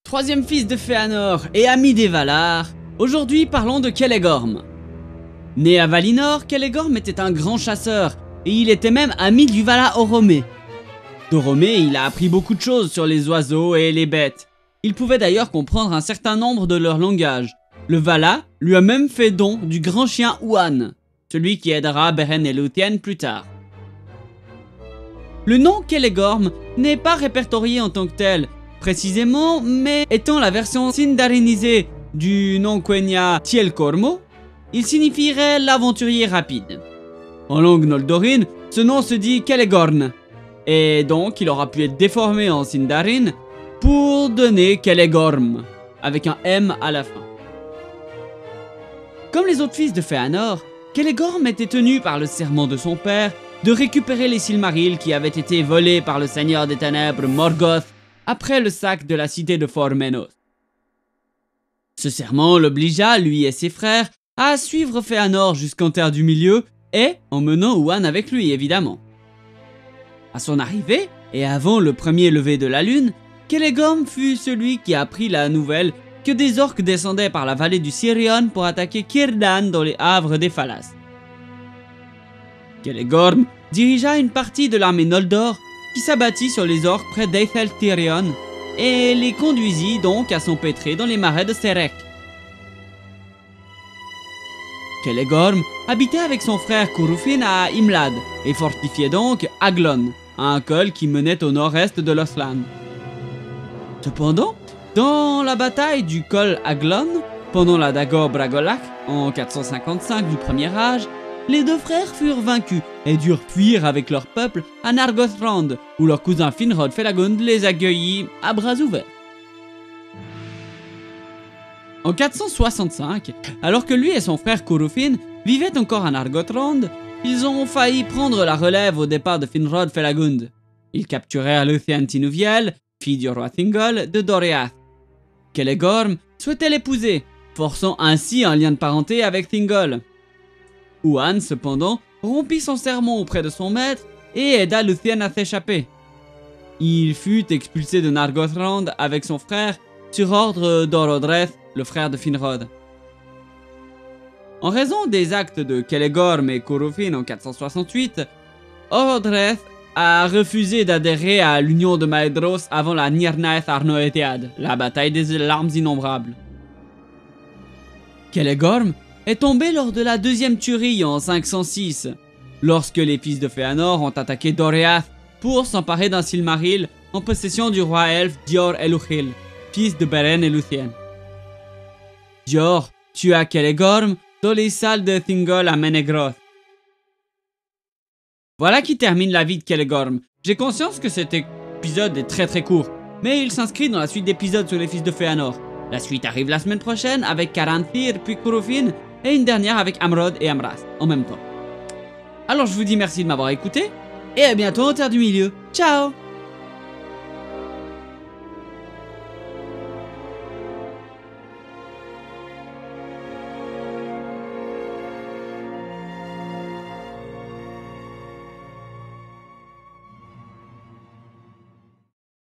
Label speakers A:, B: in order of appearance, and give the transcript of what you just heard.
A: Troisième fils de Fëanor et ami des Valar, aujourd'hui parlons de Celegorm. Né à Valinor, Celegorm était un grand chasseur et il était même ami du Vala Oromé. D'Oromé, il a appris beaucoup de choses sur les oiseaux et les bêtes. Il pouvait d'ailleurs comprendre un certain nombre de leur langage. Le Vala lui a même fait don du grand chien Huan, celui qui aidera Beren et Lúthien plus tard. Le nom Celegorm n'est pas répertorié en tant que tel, précisément, mais étant la version sindarinisée du nom quenya Tielcormo, il signifierait l'aventurier rapide. En langue noldorine, ce nom se dit Celegorn, et donc il aura pu être déformé en sindarin pour donner Celegorm, avec un M à la fin. Comme les autres fils de Fëanor, Celegorm était tenu par le serment de son père de récupérer les Silmarils qui avaient été volés par le seigneur des ténèbres Morgoth après le sac de la cité de Formenos. Ce serment l'obligea, lui et ses frères, à suivre Fëanor jusqu'en Terre du Milieu et en menant Huan avec lui évidemment. À son arrivée, et avant le premier lever de la lune, Celegorm fut celui qui apprit la nouvelle que des orques descendaient par la vallée du Sirion pour attaquer Círdan dans les havres des Falas. Celegorm dirigea une partie de l'armée Noldor qui s'abattit sur les orques près d'Eithel Tirion et les conduisit donc à s'empêtrer dans les marais de Serech. Celegorm habitait avec son frère Curufin à Imlad et fortifiait donc Aglon, un col qui menait au nord-est de l'Osland. Cependant, dans la bataille du col Aglon, pendant la Dagor Bragolach en 455 du Premier Âge, les deux frères furent vaincus et durent fuir avec leur peuple à Nargothrond, où leur cousin Finrod Felagund les accueillit à bras ouverts. En 465, alors que lui et son frère Curufin vivaient encore à Nargothrond, ils ont failli prendre la relève au départ de Finrod Felagund. Ils capturèrent Lúthien Tinuviel, fille du roi Thingol, de Doriath. Celegorm souhaitait l'épouser, forçant ainsi un lien de parenté avec Thingol. Huan, cependant, rompit son serment auprès de son maître et aida Lúthien à s'échapper. Il fut expulsé de Nargothrond avec son frère sur ordre d'Orodreth, le frère de Finrod. En raison des actes de Celegorm et Curufin en 468, Orodreth a refusé d'adhérer à l'union de Maedhros avant la Nirnaeth Arnoethéad, la bataille des larmes innombrables. Celegorm est tombé lors de la deuxième tuerie en 506, lorsque les fils de Fëanor ont attaqué Doriath pour s'emparer d'un Silmaril en possession du roi elfe Dior Eluhil, fils de Beren et Lúthien. Dior tua Celegorm dans les salles de Thingol à Menegroth. Voilà qui termine la vie de Celegorm. J'ai conscience que cet épisode est très court, mais il s'inscrit dans la suite d'épisodes sur les fils de Fëanor. La suite arrive la semaine prochaine avec Caranthir puis Curufin, et une dernière avec Amrod et Amras en même temps. Alors je vous dis merci de m'avoir écouté, et à bientôt en Terre du Milieu. Ciao!